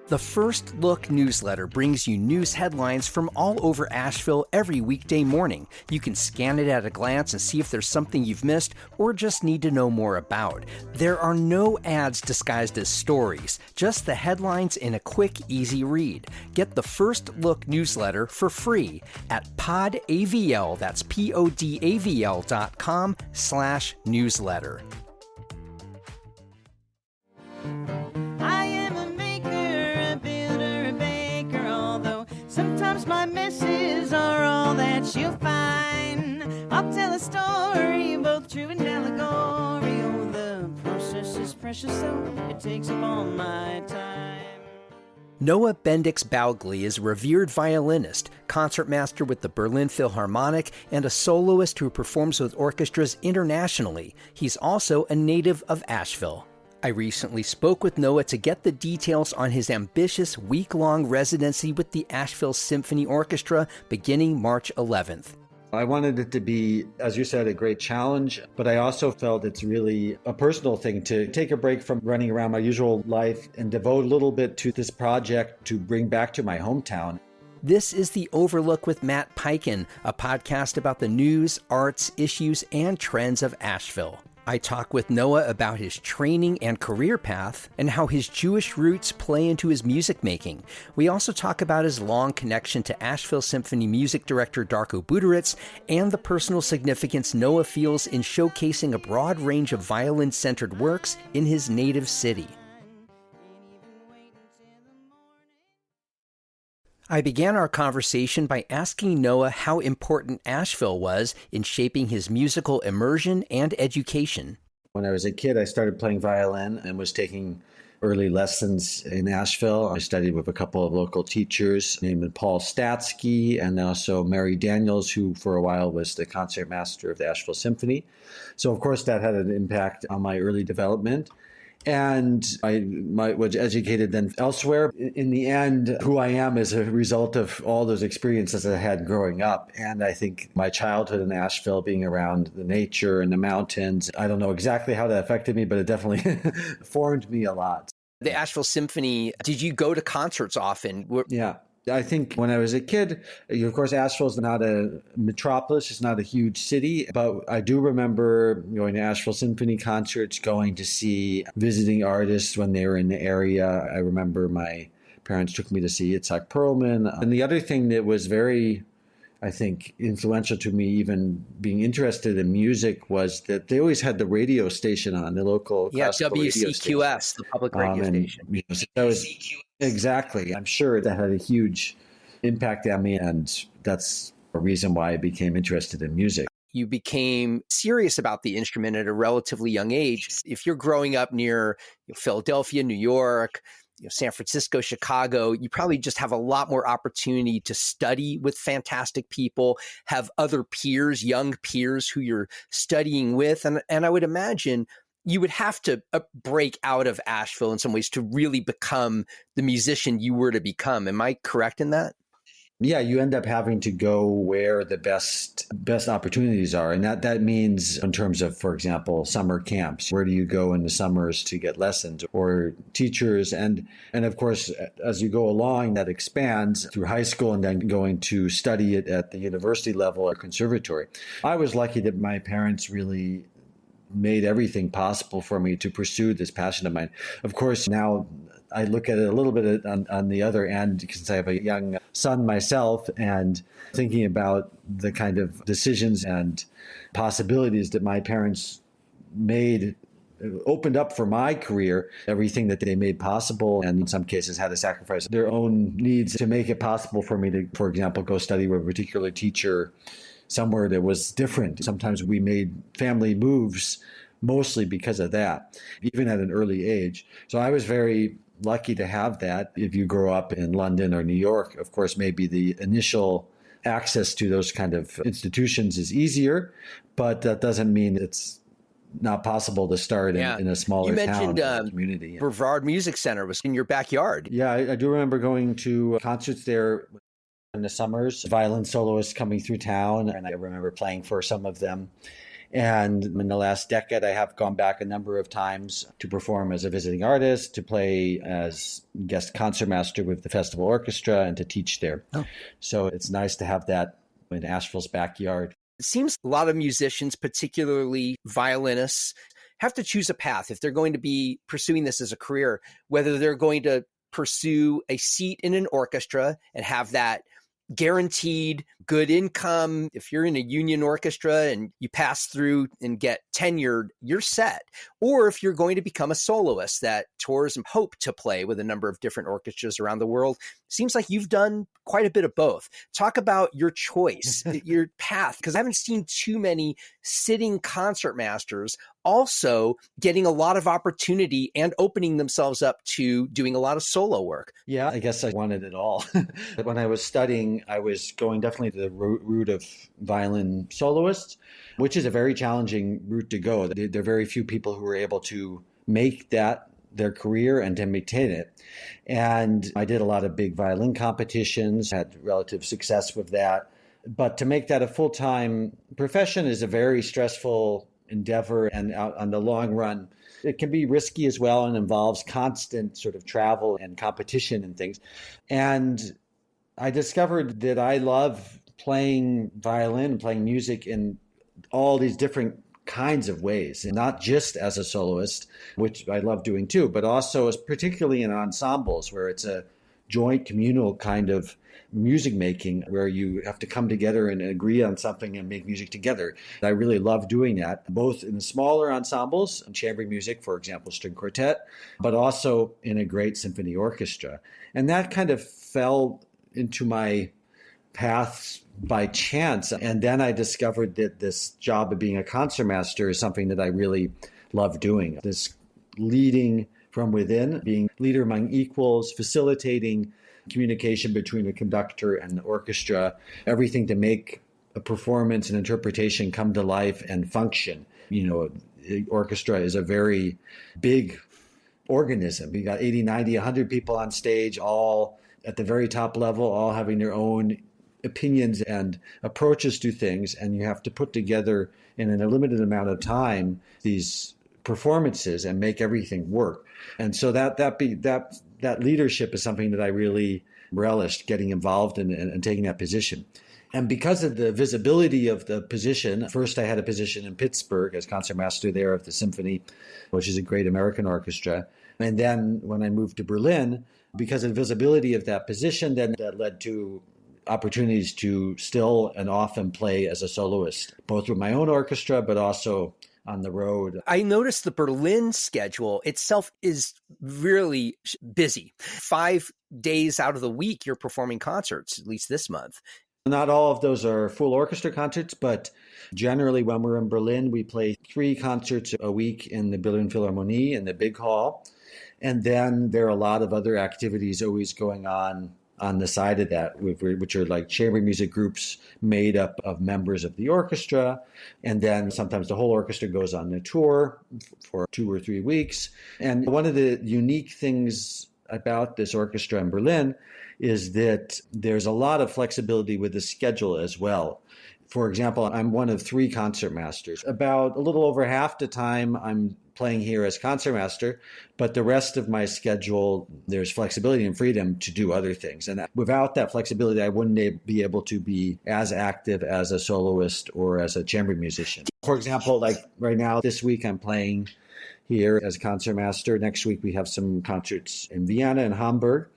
The First Look newsletter brings you news headlines from all over Asheville every weekday morning. You can scan it at a glance and see if there's something you've missed or just need to know more about. There are no ads disguised as stories, just the headlines in a quick, easy read. Get the First Look newsletter for free at podavl, that's podavl.com/newsletter. Sometimes my messes are all that you'll find. I'll tell a story, both true and allegory. Oh, the process is precious, so it takes up all my time. Noah Bendix-Balgley is a revered violinist, concertmaster with the Berlin Philharmonic, and a soloist who performs with orchestras internationally. He's also a native of Asheville. I recently spoke with Noah to get the details on his ambitious week-long residency with the Asheville Symphony Orchestra beginning March 11th. I wanted it to be, as you said, a great challenge, but I also felt it's really a personal thing to take a break from running around my usual life and devote a little bit to this project to bring back to my hometown. This is The Overlook with Matt Peiken, a podcast about the news, arts, issues, and trends of Asheville. I talk with Noah about his training and career path and how his Jewish roots play into his music making. We also talk about his long connection to Asheville Symphony music director Darko Buderitz and the personal significance Noah feels in showcasing a broad range of violin-centered works in his native city. I began our conversation by asking Noah how important Asheville was in shaping his musical immersion and education. When I was a kid, I started playing violin and was taking early lessons in Asheville. I studied with a couple of local teachers named Paul Statsky and also Mary Daniels, who for a while was the concertmaster of the Asheville Symphony. So, of course, that had an impact on my early development. And I was educated then elsewhere. In the end, who I am is a result of all those experiences I had growing up. And I think my childhood in Asheville, being around the nature and the mountains, I don't know exactly how that affected me, but it definitely formed me a lot. The Asheville Symphony, did you go to concerts often? Yeah. I think when I was a kid, of course, Asheville is not a metropolis. It's not a huge city. But I do remember going to Asheville Symphony concerts, going to see visiting artists when they were in the area. I remember my parents took me to see Itzhak Perlman. And the other thing that was very, I think, influential to me, even being interested in music, was that they always had the radio station on, the local WCQS, the public radio station. So that was, exactly. I'm sure that had a huge impact on me, and that's a reason why I became interested in music. You became serious about the instrument at a relatively young age. If you're growing up near Philadelphia, New York, San Francisco, Chicago, you probably just have a lot more opportunity to study with fantastic people, have other peers, young peers who you're studying with. And I would imagine you would have to break out of Asheville in some ways to really become the musician you were to become. Am I correct in that? Yeah, you end up having to go where the best opportunities are. And that means in terms of, for example, summer camps. Where do you go in the summers to get lessons or teachers? And of course, as you go along, that expands through high school and then going to study it at the university level or conservatory. I was lucky that my parents really made everything possible for me to pursue this passion of mine. Of course, now I look at it a little bit on the other end, because I have a young son myself, and thinking about the kind of decisions and possibilities that my parents made opened up for my career, everything that they made possible, and in some cases had to sacrifice their own needs to make it possible for me to, for example, go study with a particular teacher somewhere that was different. Sometimes we made family moves mostly because of that, even at an early age. So I was very lucky to have that. If you grow up in London or New York, of course, maybe the initial access to those kind of institutions is easier, but that doesn't mean it's not possible to start in a smaller town community. Revered Music Center was in your backyard. Yeah, I do remember going to concerts there in the summers, violin soloists coming through town, and I remember playing for some of them. And in the last decade, I have gone back a number of times to perform as a visiting artist, to play as guest concertmaster with the festival orchestra, and to teach there. Oh. So it's nice to have that in Asheville's backyard. It seems a lot of musicians, particularly violinists, have to choose a path if they're going to be pursuing this as a career, whether they're going to pursue a seat in an orchestra and have that guaranteed good income. If you're in a union orchestra and you pass through and get tenured, you're set. Or if you're going to become a soloist that tours and hope to play with a number of different orchestras around the world. Seems like you've done quite a bit of both. Talk about your choice, your path, because I haven't seen too many sitting concertmasters also getting a lot of opportunity and opening themselves up to doing a lot of solo work. Yeah, I guess I wanted it all. When I was studying, I was going definitely to the route of violin soloist, which is a very challenging route to go. There are very few people who are able to make that their career and to maintain it. And I did a lot of big violin competitions, had relative success with that. But to make that a full-time profession is a very stressful endeavor, and on the long run, it can be risky as well and involves constant sort of travel and competition and things. And I discovered that I love playing violin, playing music in all these different kinds of ways, and not just as a soloist, which I love doing too, but also as particularly in ensembles where it's a joint communal kind of music making where you have to come together and agree on something and make music together. I really love doing that, both in the smaller ensembles, chamber music, for example, string quartet, but also in a great symphony orchestra. And that kind of fell into my paths by chance. And then I discovered that this job of being a concertmaster is something that I really love doing. This leading from within, being leader among equals, facilitating communication between the conductor and the orchestra, everything to make a performance and interpretation come to life and function. You know, the orchestra is a very big organism. We got 80, 90, 100 people on stage, all at the very top level, all having their own opinions and approaches to things. And you have to put together in a limited amount of time these performances and make everything work. And so that leadership is something that I really relished getting involved in and taking that position. And because of the visibility of the position, first I had a position in Pittsburgh as concertmaster there of the symphony, which is a great American orchestra. And then when I moved to Berlin, because of the visibility of that position, then that led to opportunities to still and often play as a soloist, both with my own orchestra, but also on the road. I noticed the Berlin schedule itself is really busy. 5 days out of the week, you're performing concerts, at least this month. Not all of those are full orchestra concerts, but generally when we're in Berlin, we play 3 concerts a week in the Berlin Philharmonic in the big hall. And then there are a lot of other activities always going on the side of that, which are like chamber music groups made up of members of the orchestra. And then sometimes the whole orchestra goes on a tour for 2 or 3 weeks. And one of the unique things about this orchestra in Berlin is that there's a lot of flexibility with the schedule as well. For example, I'm one of 3 concertmasters. About a little over half the time I'm playing here as concertmaster, but the rest of my schedule, there's flexibility and freedom to do other things. And without that flexibility, I wouldn't be able to be as active as a soloist or as a chamber musician. For example, like right now, this week I'm playing here as concertmaster. Next week we have some concerts in Vienna and Hamburg.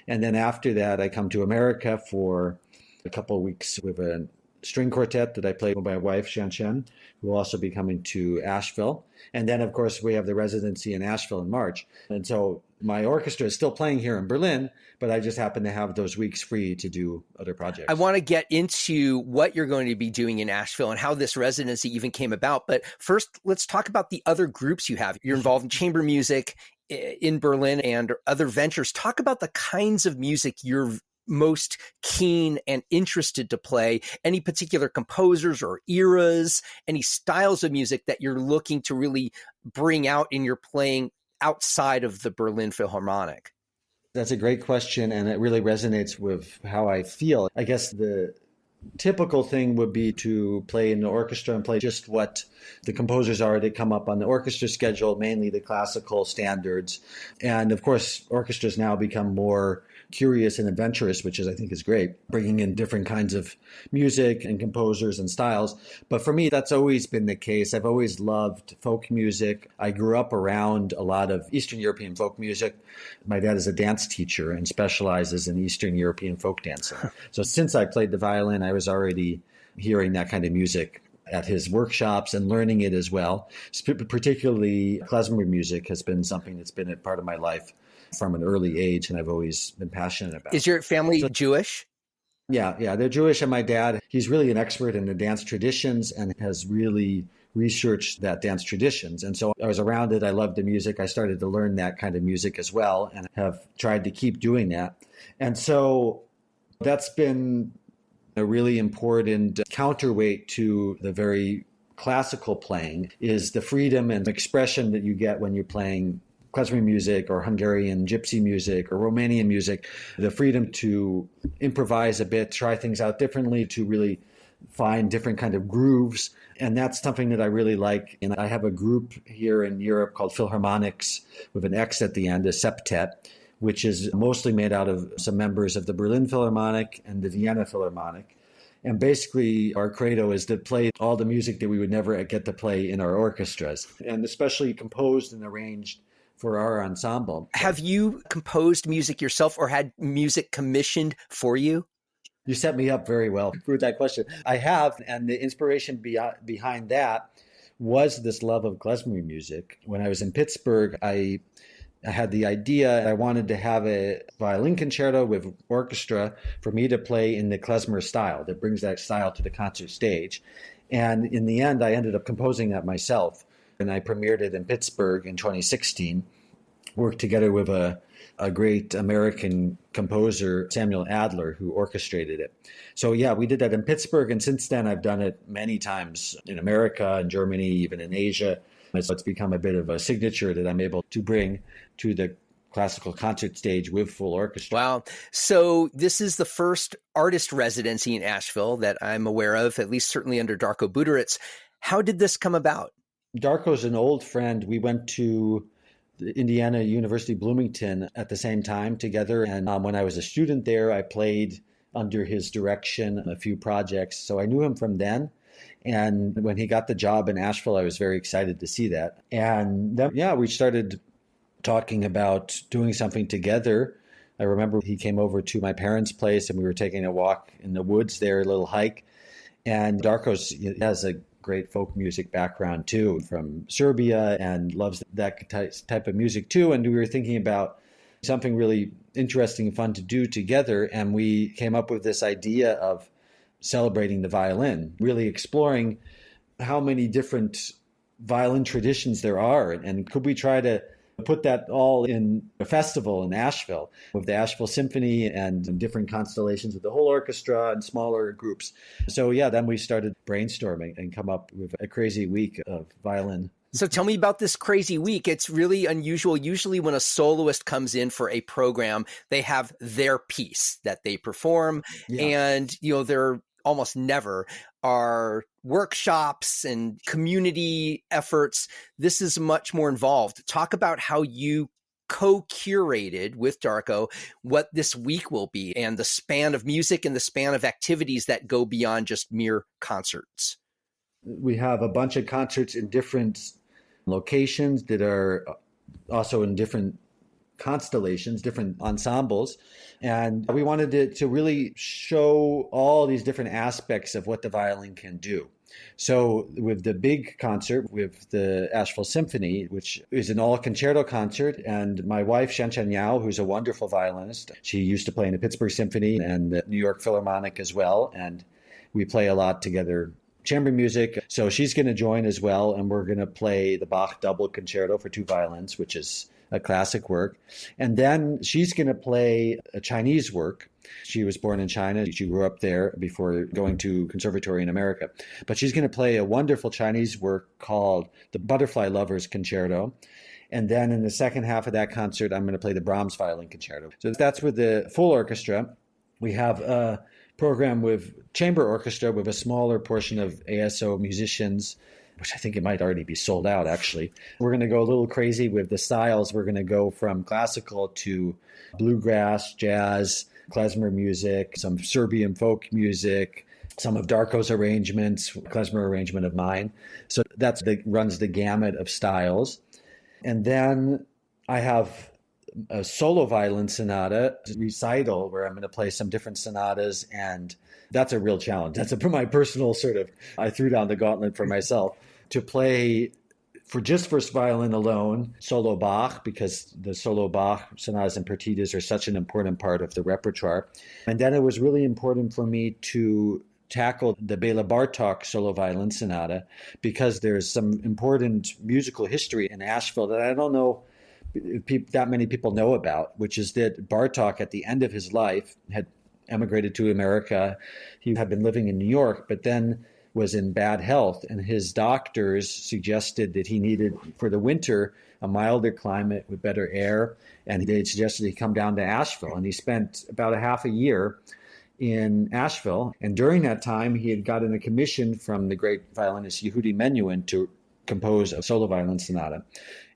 And then after that, I come to America for a couple of weeks with a string quartet that I play with my wife, Shan Shen, who will also be coming to Asheville. And then, of course, we have the residency in Asheville in March. And so my orchestra is still playing here in Berlin, but I just happen to have those weeks free to do other projects. I want to get into what you're going to be doing in Asheville and how this residency even came about. But first, let's talk about the other groups you have. You're involved in chamber music in Berlin and other ventures. Talk about the kinds of music you're most keen and interested to play, any particular composers or eras, any styles of music that you're looking to really bring out in your playing outside of the Berlin Philharmonic? That's a great question, and it really resonates with how I feel. I guess the typical thing would be to play in the orchestra and play just what the composers are that come up on the orchestra schedule, mainly the classical standards. And of course, orchestras now become more curious and adventurous, which I think is great, bringing in different kinds of music and composers and styles. But for me, that's always been the case. I've always loved folk music. I grew up around a lot of Eastern European folk music. My dad is a dance teacher and specializes in Eastern European folk dancing. So since I played the violin, I was already hearing that kind of music at his workshops and learning it as well. Particularly klezmer music has been something that's been a part of my life from an early age, and I've always been passionate about. Is your family Jewish? Yeah, they're Jewish, and my dad, he's really an expert in the dance traditions and has really researched that dance traditions. And so I was around it. I loved the music. I started to learn that kind of music as well and have tried to keep doing that. And so that's been a really important counterweight to the very classical playing is the freedom and expression that you get when you're playing klezmer music or Hungarian gypsy music or Romanian music, the freedom to improvise a bit, try things out differently, to really find different kind of grooves. And that's something that I really like. And I have a group here in Europe called Philharmonics with an X at the end, a septet, which is mostly made out of some members of the Berlin Philharmonic and the Vienna Philharmonic. And basically, our credo is to play all the music that we would never get to play in our orchestras, and especially composed and arranged for our ensemble. Have you composed music yourself or had music commissioned for you? You set me up very well for that question. I have, and the inspiration behind that was this love of klezmer music. When I was in Pittsburgh, I had the idea I wanted to have a violin concerto with orchestra for me to play in the klezmer style that brings that style to the concert stage. And in the end, I ended up composing that myself. And I premiered it in Pittsburgh in 2016, worked together with a great American composer, Samuel Adler, who orchestrated it. So yeah, we did that in Pittsburgh. And since then, I've done it many times in America, in Germany, even in Asia. So it's become a bit of a signature that I'm able to bring to the classical concert stage with full orchestra. Wow. So this is the first artist residency in Asheville that I'm aware of, at least certainly under Darko Buderitz. How did this come about? Darko's an old friend. We went to the Indiana University Bloomington at the same time together. And when I was a student there, I played under his direction a few projects. So I knew him from then. And when he got the job in Asheville, I was very excited to see that. And then, we started talking about doing something together. I remember he came over to my parents' place and we were taking a walk in the woods there, a little hike. And Darko has a great folk music background too, from Serbia, and loves that type of music too. And we were thinking about something really interesting and fun to do together. And we came up with this idea of celebrating the violin, really exploring how many different violin traditions there are. And could we try to put that all in a festival in Asheville with the Asheville Symphony and different constellations with the whole orchestra and smaller groups. So then we started brainstorming and come up with a crazy week of violin. So tell me about this crazy week. It's really unusual. Usually when a soloist comes in for a program, they have their piece that they perform. Yeah. And, there almost never are workshops and community efforts. This is much more involved. Talk about how you co-curated with Darko what this week will be and the span of music and the span of activities that go beyond just mere concerts. We have a bunch of concerts in different locations that are also in different constellations, different ensembles. And we wanted to really show all these different aspects of what the violin can do. So with the big concert, with the Asheville Symphony, which is an all concerto concert, and my wife, Shanshan Yao, who's a wonderful violinist, she used to play in the Pittsburgh Symphony and the New York Philharmonic as well. And we play a lot together, chamber music. So she's going to join as well. And we're going to play the Bach double concerto for two violins, which is a classic work. And then she's going to play a Chinese work. She was born in China. She grew up there before going to conservatory in America. But she's going to play a wonderful Chinese work called the Butterfly Lovers Concerto. And then in the second half of that concert, I'm going to play the Brahms Violin Concerto. So that's with the full orchestra. We have program with chamber orchestra with a smaller portion of ASO musicians, which I think it might already be sold out, actually. We're going to go a little crazy with the styles. We're going to go from classical to bluegrass, jazz, klezmer music, some Serbian folk music, some of Darko's arrangements, klezmer arrangement of mine. So runs the gamut of styles. And then I have a solo violin sonata recital where I'm going to play some different sonatas, and that's a real challenge. That's my personal I threw down the gauntlet for myself to play for just first violin alone, solo Bach, because the solo Bach sonatas and partitas are such an important part of the repertoire. And then it was really important for me to tackle the Bela Bartok solo violin sonata, because there's some important musical history in Asheville that I don't know that many people know about, which is that Bartok, at the end of his life, had emigrated to America. He had been living in New York, but then was in bad health, and his doctors suggested that he needed, for the winter, a milder climate with better air, and they suggested he come down to Asheville. And he spent about a half a year in Asheville, and during that time he had gotten a commission from the great violinist Yehudi Menuhin to compose a solo violin sonata,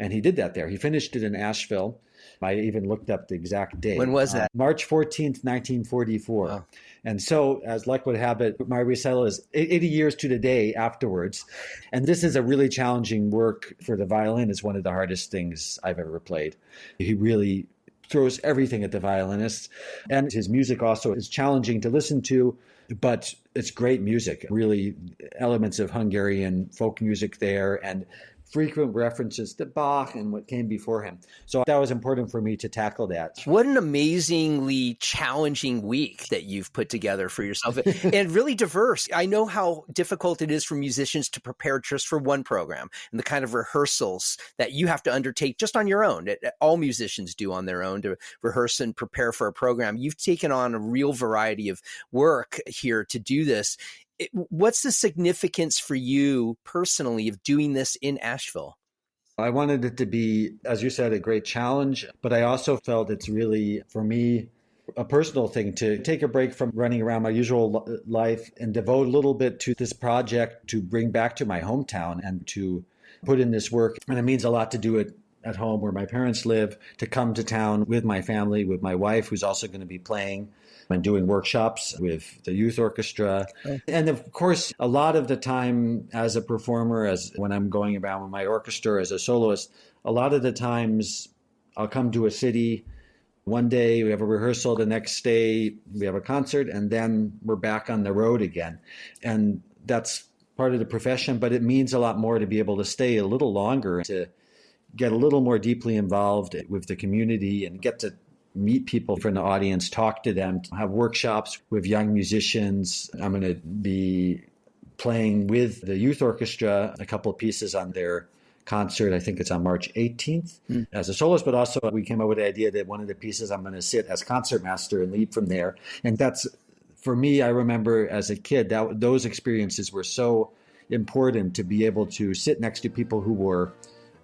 and he did that there. He finished it in Asheville. I even looked up the exact date. When was that? March 14th, 1944. Oh. And so, as luck would have it, my recital is 80 years to the day afterwards. And this is a really challenging work for the violin. It's one of the hardest things I've ever played. He really throws everything at the violinist. And his music also is challenging to listen to, but it's great music. Really elements of Hungarian folk music there, and frequent references to Bach and what came before him. So that was important for me to tackle that. What an amazingly challenging week that you've put together for yourself, and really diverse. I know how difficult it is for musicians to prepare just for one program, and the kind of rehearsals that you have to undertake just on your own, that all musicians do on their own, to rehearse and prepare for a program. You've taken on a real variety of work here to do this. What's the significance for you personally of doing this in Asheville? I wanted it to be, as you said, a great challenge, but I also felt it's really, for me, a personal thing to take a break from running around my usual life and devote a little bit to this project to bring back to my hometown and to put in this work. And it means a lot to do it at home where my parents live, to come to town with my family, with my wife, who's also going to be playing and doing workshops with the youth orchestra. Okay. And of course, a lot of the time as a performer, as when I'm going around with my orchestra as a soloist, a lot of the times I'll come to a city. One day we have a rehearsal, the next day we have a concert, and then we're back on the road again. And that's part of the profession, but it means a lot more to be able to stay a little longer, to get a little more deeply involved with the community and get to meet people from the audience, talk to them, have workshops with young musicians. I'm going to be playing with the youth orchestra a couple of pieces on their concert. I think it's on March 18th as a soloist, but also we came up with the idea that one of the pieces I'm going to sit as concertmaster and lead from there. And that's, for me, I remember as a kid, that those experiences were so important, to be able to sit next to people who were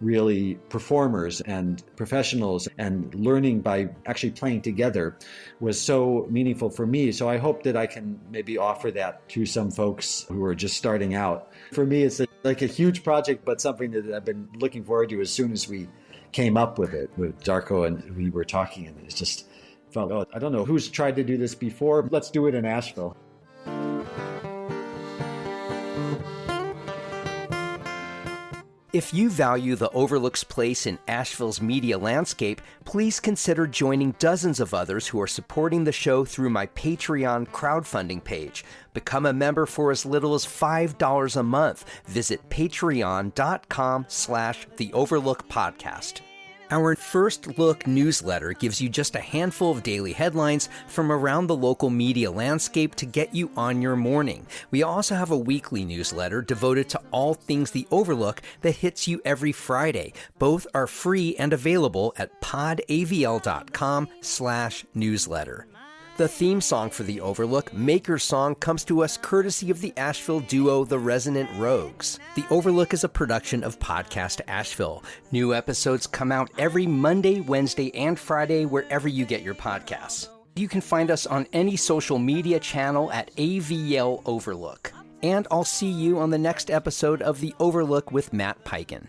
really performers and professionals, and learning by actually playing together was so meaningful for me. So I hope that I can maybe offer that to some folks who are just starting out. For me, it's like a huge project, but something that I've been looking forward to as soon as we came up with it with Darko, and we were talking, and it just felt, oh, I don't know who's tried to do this before. Let's do it in Asheville. If you value the Overlook's place in Asheville's media landscape, please consider joining dozens of others who are supporting the show through my Patreon crowdfunding page. Become a member for as little as $5 a month. Visit patreon.com/The Overlook Podcast. Our First Look newsletter gives you just a handful of daily headlines from around the local media landscape to get you on your morning. We also have a weekly newsletter devoted to all things The Overlook that hits you every Friday. Both are free and available at podavl.com/newsletter. The theme song for The Overlook, Maker's Song, comes to us courtesy of the Asheville duo The Resonant Rogues. The Overlook is a production of Podcast Asheville. New episodes come out every Monday, Wednesday, and Friday wherever you get your podcasts. You can find us on any social media channel at AVL Overlook. And I'll see you on the next episode of The Overlook with Matt Peiken.